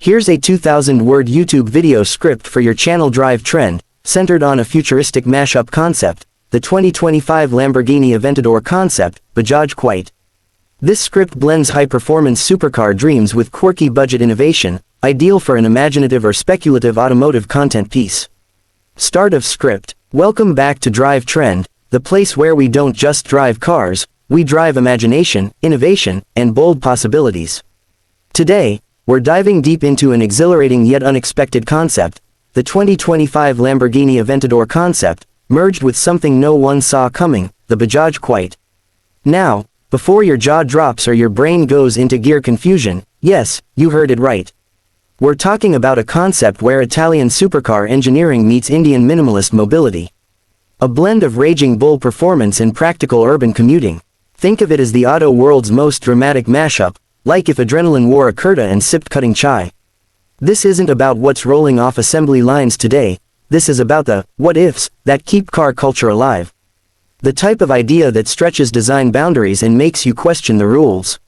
Here's a 2,000-word YouTube video script for your channel Drive Trend, centered on a futuristic mashup concept, the 2025 Lamborghini Aventador Concept, Bajaj Quite. This script blends high-performance supercar dreams with quirky budget innovation, ideal for an imaginative or speculative automotive content piece. Start of script. Welcome back to Drive Trend, the place where we don't just drive cars, we drive imagination, innovation, and bold possibilities. Today, we're diving deep into an exhilarating yet unexpected concept, the 2025 Lamborghini Aventador Concept, merged with something no one saw coming, the Bajaj Quite. Now, before your jaw drops or your brain goes into gear confusion, yes, you heard it right. We're talking about a concept where Italian supercar engineering meets Indian minimalist mobility. A blend of raging bull performance and practical urban commuting. Think of it as the auto world's most dramatic mashup, like if adrenaline wore a kurta and sipped cutting chai. This isn't about what's rolling off assembly lines today, this is about the what-ifs that keep car culture alive. The type of idea that stretches design boundaries and makes you question the rules.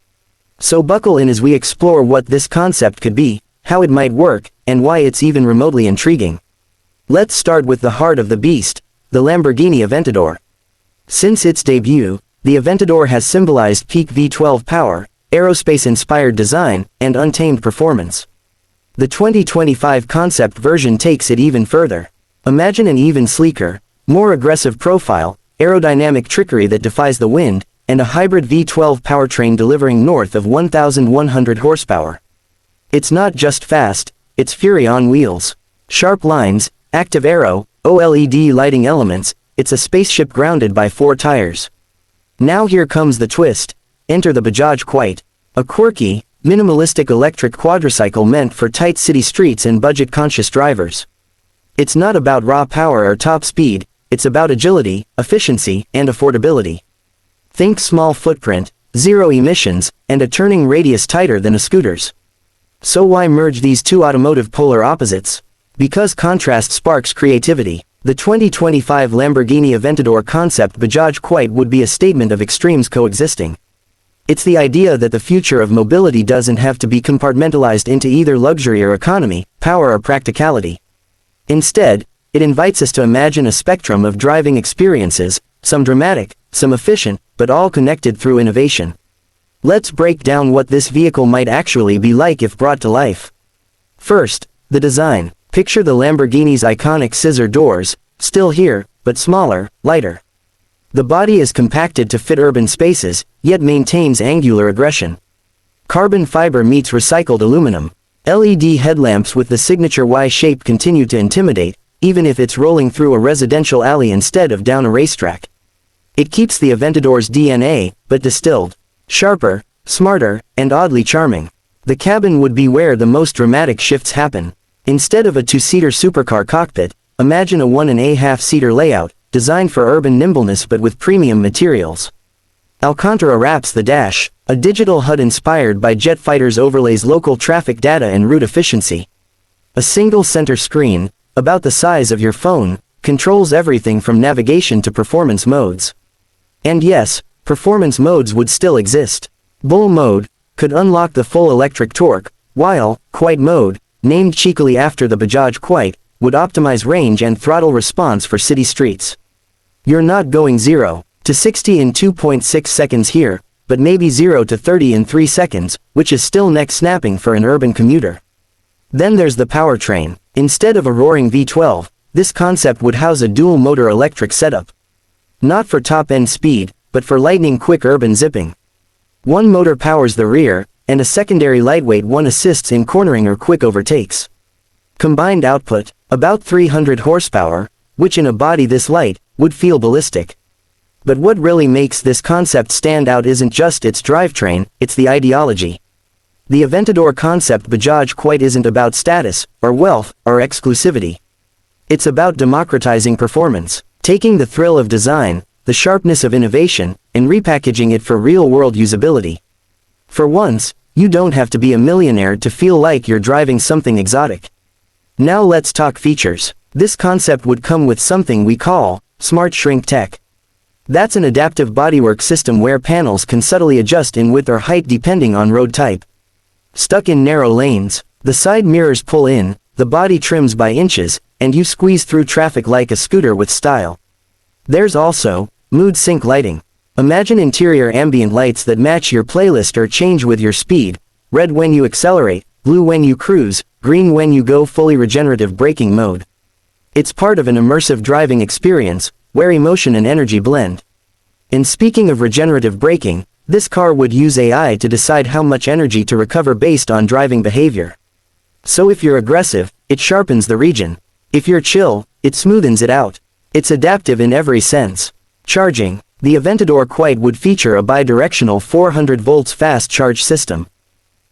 So buckle in as we explore what this concept could be, how it might work, and why it's even remotely intriguing. Let's start with the heart of the beast, the Lamborghini Aventador. Since its debut, the Aventador has symbolized peak V12 power, aerospace-inspired design, and untamed performance. The 2025 concept version takes it even further. Imagine an even sleeker, more aggressive profile, aerodynamic trickery that defies the wind, and a hybrid V12 powertrain delivering north of 1,100 horsepower. It's not just fast, it's fury on wheels. Sharp lines, active aero, OLED lighting elements, it's a spaceship grounded by 4 tires. Now here comes the twist. Enter the Bajaj Quite, a quirky, minimalistic electric quadricycle meant for tight city streets and budget-conscious drivers. It's not about raw power or top speed, it's about agility, efficiency, and affordability. Think small footprint, zero emissions, and a turning radius tighter than a scooter's. So why merge these two automotive polar opposites? Because contrast sparks creativity. The 2025 Lamborghini Aventador Concept Bajaj Quite would be a statement of extremes coexisting. It's the idea that the future of mobility doesn't have to be compartmentalized into either luxury or economy, power or practicality. Instead, it invites us to imagine a spectrum of driving experiences, some dramatic, some efficient, but all connected through innovation. Let's break down what this vehicle might actually be like if brought to life. First, the design. Picture the Lamborghini's iconic scissor doors, still here, but smaller, lighter. The body is compacted to fit urban spaces, yet maintains angular aggression. Carbon fiber meets recycled aluminum. LED headlamps with the signature Y shape continue to intimidate, even if it's rolling through a residential alley instead of down a racetrack. It keeps the Aventador's DNA, but distilled. Sharper, smarter, and oddly charming. The cabin would be where the most dramatic shifts happen. Instead of a 2-seater supercar cockpit, imagine a 1.5-seater layout, designed for urban nimbleness but with premium materials. Alcantara wraps the dash, a digital HUD inspired by jet fighters overlays local traffic data and route efficiency. A single center screen, about the size of your phone, controls everything from navigation to performance modes. And yes, performance modes would still exist. Bull mode could unlock the full electric torque, while Quite mode, named cheekily after the Bajaj Quite, would optimize range and throttle response for city streets. You're not going 0 to 60 in 2.6 seconds here, but maybe 0 to 30 in 3 seconds, which is still neck-snapping for an urban commuter. Then there's the powertrain. Instead of a roaring V12, this concept would house a dual-motor electric setup. Not for top-end speed, but for lightning-quick urban zipping. One motor powers the rear, and a secondary lightweight one assists in cornering or quick overtakes. Combined output, about 300 horsepower, which in a body this light, would feel ballistic. But what really makes this concept stand out isn't just its drivetrain, it's the ideology. The Aventador Concept Bajaj Quite isn't about status, or wealth, or exclusivity. It's about democratizing performance, taking the thrill of design, the sharpness of innovation, and repackaging it for real-world usability. For once, you don't have to be a millionaire to feel like you're driving something exotic. Now let's talk features. This concept would come with something we call Smart Shrink Tech. That's an adaptive bodywork system where panels can subtly adjust in width or height depending on road type. Stuck in narrow lanes, The side mirrors pull in, the body trims by inches, and you squeeze through traffic like a scooter with style. There's also mood sync lighting. Imagine interior ambient lights that match your playlist or change with your speed, red when you accelerate, blue when you cruise, green when you go fully regenerative braking mode. It's part of an immersive driving experience, where emotion and energy blend. And speaking of regenerative braking, this car would use AI to decide how much energy to recover based on driving behavior. So if you're aggressive, it sharpens the region. If you're chill, it smoothens it out. It's adaptive in every sense. Charging. The Aventador Quite would feature a bi-directional 400 volts fast charge system.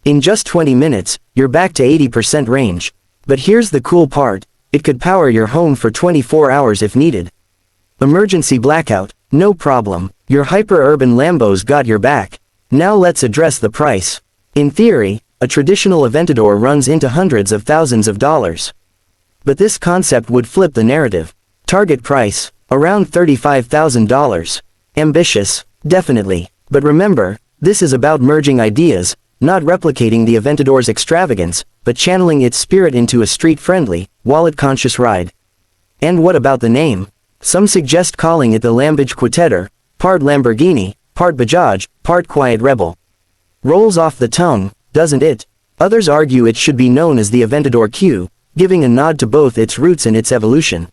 In just 20 minutes, you're back to 80% range. But here's the cool part, it could power your home for 24 hours if needed. Emergency blackout, no problem, your hyper-urban Lambo's got your back. Now let's address the price. In theory, a traditional Aventador runs into hundreds of thousands of dollars. But this concept would flip the narrative. Target price, around $35,000. Ambitious, definitely. But remember, this is about merging ideas, not replicating the Aventador's extravagance, but channeling its spirit into a street-friendly, wallet-conscious ride. And what about the name? Some suggest calling it the Lambage Quitetter, part Lamborghini, part Bajaj, part Quiet Rebel. Rolls off the tongue, doesn't it? Others argue it should be known as the Aventador Q, giving a nod to both its roots and its evolution.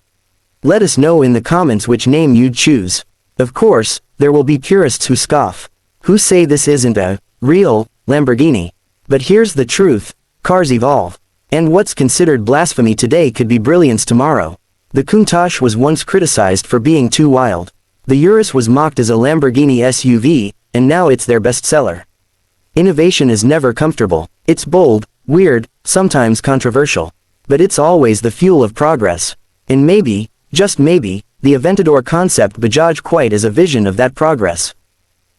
Let us know in the comments which name you'd choose. Of course, there will be purists who scoff, who say this isn't a real Lamborghini. But here's the truth, cars evolve. And what's considered blasphemy today could be brilliance tomorrow. The Countach was once criticized for being too wild. The Urus was mocked as a Lamborghini SUV, and now it's their bestseller. Innovation is never comfortable. It's bold, weird, sometimes controversial. But it's always the fuel of progress. And maybe, just maybe, the Aventador Concept Bajaj Quite is a vision of that progress.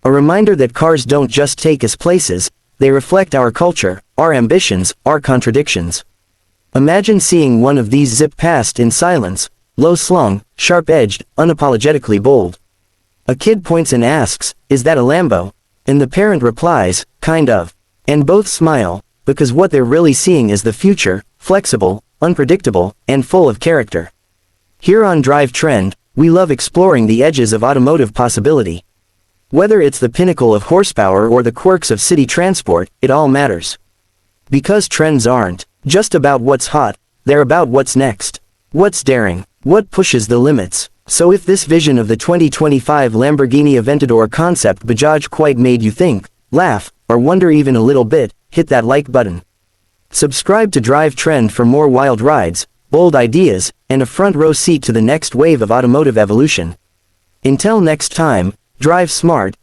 A reminder that cars don't just take us places, they reflect our culture, our ambitions, our contradictions. Imagine seeing one of these zip past in silence, low-slung, sharp-edged, unapologetically bold. A kid points and asks, "Is that a Lambo?" And the parent replies, "Kind of." And both smile, because what they're really seeing is the future, flexible, unpredictable, and full of character. Here on Drive Trend, we love exploring the edges of automotive possibility. Whether it's the pinnacle of horsepower or the quirks of city transport, it all matters. Because trends aren't just about what's hot, they're about what's next. What's daring, what pushes the limits. So if this vision of the 2025 Lamborghini Aventador Concept Bajaj Quite made you think, laugh, or wonder even a little bit, hit that like button. Subscribe to Drive Trend for more wild rides, bold ideas, and a front row seat to the next wave of automotive evolution. Until next time, drive smart,